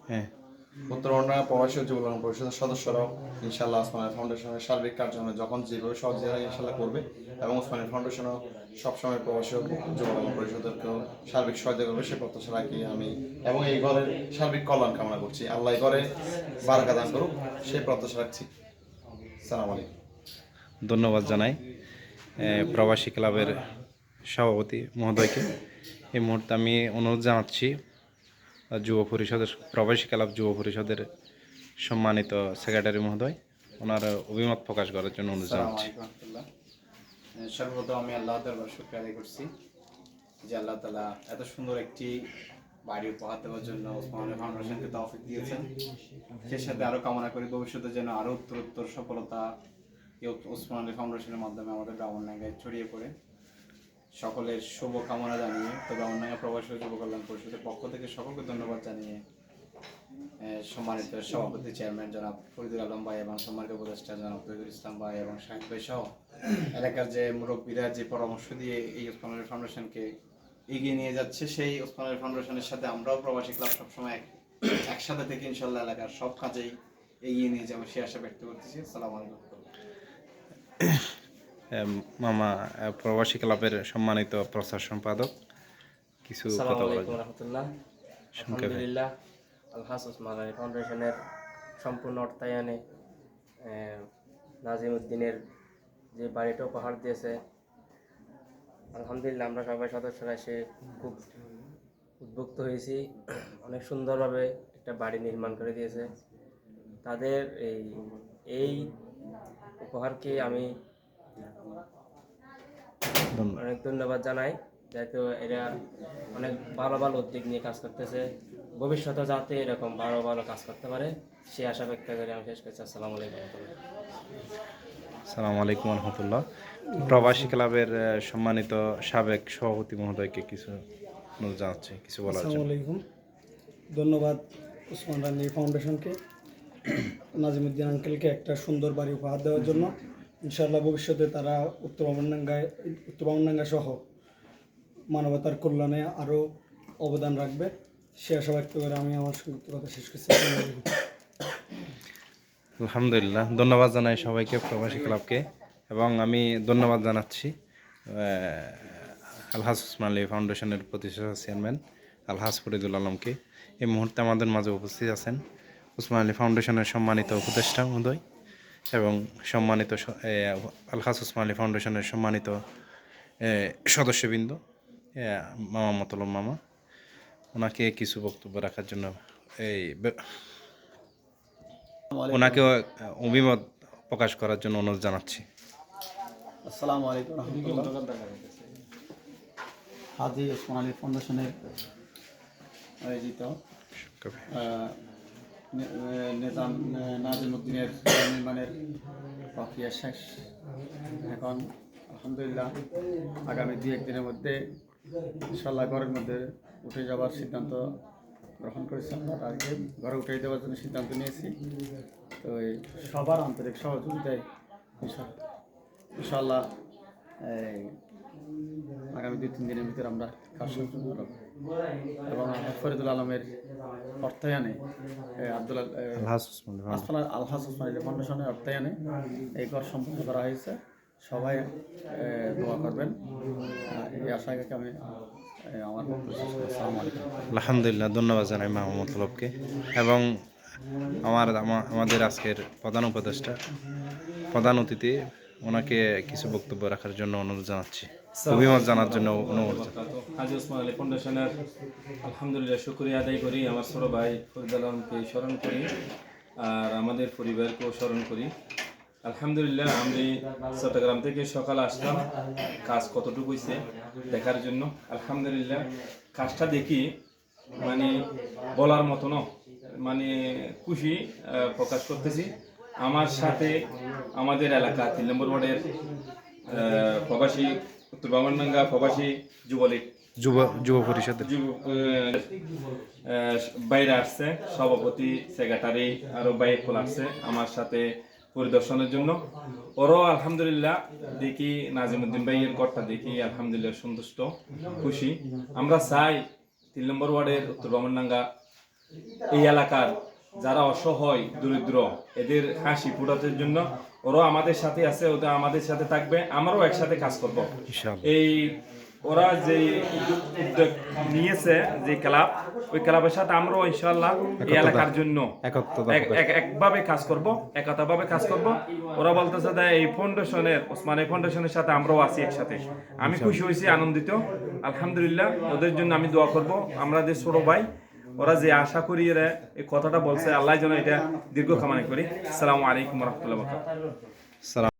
হ্যাঁ, উত্তরবঙ্গ প্রবাসী যুব কল্যাণ পরিষদের সদস্যরাও ইনশাআল্লাহ ওসমানী ফাউন্ডেশনের সার্বিক কার্যক্রমে যখন যেভাবে সহযোগিতা ইনশাআল্লাহ করবে এবং ওসমানী ফাউন্ডেশনও সবসময় প্রবাসী যুব কল্যাণ পরিষদেরকেও সার্বিক সহায়তা করবে সে প্রত্যাশা রাখি আমি এবং এই ঘরের সার্বিক কল্যাণ কামনা করছি। আল্লাহ এই ঘরে বারাকা দান করুক সেই প্রত্যাশা রাখছি। সালাম আলাইকুম। ধন্যবাদ জানাই প্রবাসী ক্লাবের সভাপতি মহোদয়কে। এই মুহূর্তে আমি অনুরোধ জানাচ্ছি যুব পরিষদের প্রবাসী ক্লাব যুব পরিষদের সম্মানিত সেক্রেটারি মহোদয় ওনার অভিমত প্রকাশ করার জন্য অনুরোধ জানাচ্ছি। সর্বপ্রথম আমি আল্লাহ দরবার শুকরিয়া আদায় করছি যে আল্লাহ তাআলা এত সুন্দর একটি বাড়ি উপহার দেওয়ার জন্য ওসমানী ফাউন্ডেশনকে তৌফিক দিয়েছেন। সেই সাথে আরও কামনা করি ভবিষ্যতে যেন আরও উত্তরোত্তর সফলতা এই ওসমানী ফাউন্ডেশনের মাধ্যমে আমাদের ব্রাহ্মণডাঙ্গায় ছড়িয়ে পড়ে। সকলের শুভ কামনা জানিয়ে তো ব্রাহ্মণডাঙ্গা প্রবাসী যুব কল্যাণ পরিষদের পক্ষ থেকে সকলকে ধন্যবাদ জানিয়ে সম্মানিত সভাপতি চেয়ারম্যান জনাব ফরিদুল আলম ভাই এবং সম্মানিত উপদেষ্টা জনাব তহিদুল ইসলাম ভাই এবং শাহিদ ভাই সহ এলাকার যে মুরব্বীরা যে পরামর্শ দিয়ে এই ওসমানী ফাউন্ডেশনকে এগিয়ে নিয়ে যাচ্ছে, সেই ওসমানী ফাউন্ডেশনের সাথে আমরাও প্রবাসী ক্লাব সবসময় একসাথে থেকে ইনশাল্লাহ এলাকার সব কাজেই এগিয়ে নিয়ে যাবো সে আশা ব্যক্ত করতেছি। আসসালামু আলাইকুম। মামা প্রবাসী ক্লাবের সম্মানিত প্রচার সম্পাদক কিছু কথা বলার জন্য। আলহামদুলিল্লাহ আলহাজ ওসমানী ফাউন্ডেশনের সম্পূর্ণ অর্থায়নে নাজিম উদ্দিনের যে বাড়িটা উপহার দিয়েছে, আলহামদুলিল্লাহ আমরা সবাই সদস্যরা এসে খুব উদ্বুদ্ধ হয়েছি। অনেক সুন্দরভাবে একটা বাড়ি নির্মাণ করে দিয়েছে। তাদের এই উপহারকে আমি অনেক ধন্যবাদ জানাই, যেহেতু এরা অনেক ভালো ভালো উদ্যোগ নিয়ে কাজ করতেছে। ভবিষ্যতে যাতে এরকম ভালো ভালো কাজ করতে পারে সে আশা ব্যক্ত করে আমি শেষ করছি। আসসালামু আলাইকুম। আসসালামু আলাইকুম রহমতুল্লাহ। প্রবাসী ক্লাবের সম্মানিত সাবেক সভাপতি মহোদয়কে কিছু অনুরোধ জানাচ্ছি কিছু বলার জন্য। আসসালামু আলাইকুম। ধন্যবাদ ওসমান রানী ফাউন্ডেশনকে, নাজিমুদ্দিন আঙ্কেলকে একটা সুন্দর বাড়ি উপহার দেওয়ার জন্য। ইনশাআল্লাহ ভবিষ্যতে তারা উত্তরবঙ্গডাঙ্গা সহ মানবতার কল্যাণে আরও অবদান রাখবে সে আশা ব্যক্ত করে আমি আমার সংক্ষিপ্ত কথা শেষ করছি। আলহামদুলিল্লাহ, ধন্যবাদ জানাই সবাইকে প্রবাসী ক্লাবকে এবং আমি ধন্যবাদ জানাচ্ছি আলহাজ ওসমানী ফাউন্ডেশনের প্রতিষ্ঠাতা চেয়ারম্যান আলহাজ ফরিদুল আলমকে। এই মুহূর্তে আমাদের মাঝে উপস্থিত আছেন ওসমানী ফাউন্ডেশনের সম্মানিত উপদেষ্টা মহোদয় এবং সম্মানিত আলহাজ ওসমানী ফাউন্ডেশনের সম্মানিত সদস্যবৃন্দ মামা মতলব মামা। ওনাকে কিছু বক্তব্য রাখার জন্য ওনাকে অভিমত প্রকাশ করার জন্য অনুরোধ জানাচ্ছি। আসসালামু আলাইকুম রহমতুল্লাহ। হাজি ওসমানী ফাউন্ডেশনের আয়োজিত নিজাম নাজিমুদ্দিনের নির্মাণের প্রক্রিয়া শেষ। এখন আলহামদুলিল্লাহ আগামী 2-1 দিনের মধ্যে ইনশাআল্লাহ ঘরের মধ্যে উঠে যাওয়ার সিদ্ধান্ত গ্রহণ করেছি। আমরা আগে ঘরে উঠে দেওয়ার জন্য সিদ্ধান্ত নিয়েছি। তো এই সবার আন্তরিক সহযোগিতায় ইনশাআল্লাহ আগামী 2-3 দিনের ভিতরে আমরা কাজ শুরু করব এবং ফরিদুল আলমের অর্থায়নে আলহাজ ওসমানী ফাউন্ডেশনের অর্থায়নে এই ঘর সম্পন্ন করা হয়েছে। সবাই দোয়া করবেন এই আশাকে আমি আমার আলহামদুলিল্লাহ, ধন্যবাদ জানাই মামা মতলবকে এবং আমাদের আজকের প্রধান উপদেষ্টা প্রধান অতিথি ওনাকে কিছু বক্তব্য রাখার জন্য অনুরোধ জানাচ্ছি, অভিমত জানার জন্য অনুরোধ। হাজি ওসমানী ফাউন্ডেশনের আলহামদুলিল্লাহ শুকরিয়া আদায় করি। আমার ছোট ভাই ফরিদুল আলমকে স্মরণ করি আর আমাদের পরিবারকেও স্মরণ করি। আলহামদুলিল্লাহ আমি চট্টগ্রাম থেকে সকালে আসলাম কাজ কতটুকু হয়েছে দেখার জন্য। আলহামদুলিল্লাহ কাজটা দেখি মানে বলার মতো না, মানে খুশি প্রকাশ করতেছি। আমার সাথে আমাদের এলাকা 3 নম্বর ওয়ার্ডের প্রবাসী উত্তর ব্রাহ্মণডাঙ্গা প্রবাসী যুবলীগ যুব পরিষদের বাইরে আসছে, সভাপতি সেক্রেটারি আরো বাইরে আসছে আমার সাথে পরিদর্শনের জন্য। ওরাও আলহামদুলিল্লাহ দেখি নাজিমুদ্দিন ভাইয়ের ঘরটা দেখি আলহামদুলিল্লাহ সন্তুষ্ট খুশি। আমরা চাই 3 নম্বর ওয়ার্ডের উত্তর ব্রাহ্মণডাঙ্গা এই এলাকার যারা অসহায় দরিদ্র এদের হাসি ফোটানোর জন্য ওরাও আমাদের সাথে আছে, ওরা আমাদের সাথে থাকবে, আমরাও একসাথে কাজ করব। ইনশাআল্লাহ। এই ওরা যে উদ্যোগ নিয়েছে যে ক্লাব, ওই ক্লাবের সাথে আমরাও ইনশাআল্লাহ এই এলাকার জন্য একভাবে কাজ করব, একতাভাবে কাজ করব। ওরা বলতেছে যে এই ফাউন্ডেশনের, ওসমানী ফাউন্ডেশনের সাথে আমরাও আছি একসাথে। আমি খুশি হয়েছি, আনন্দিত, আলহামদুলিল্লাহ। ওদের জন্য আমি দোয়া করব। আমরা যে ছোট ভাই, ওরা যে আশা করি এরা এই কথাটা বলছে, আল্লাহ যেন এটা দীর্ঘ কামনা করি। আসসালামু আলাইকুম ওয়া রাহমাতুল্লাহি ওয়া বারাকাতুহু। সালাম।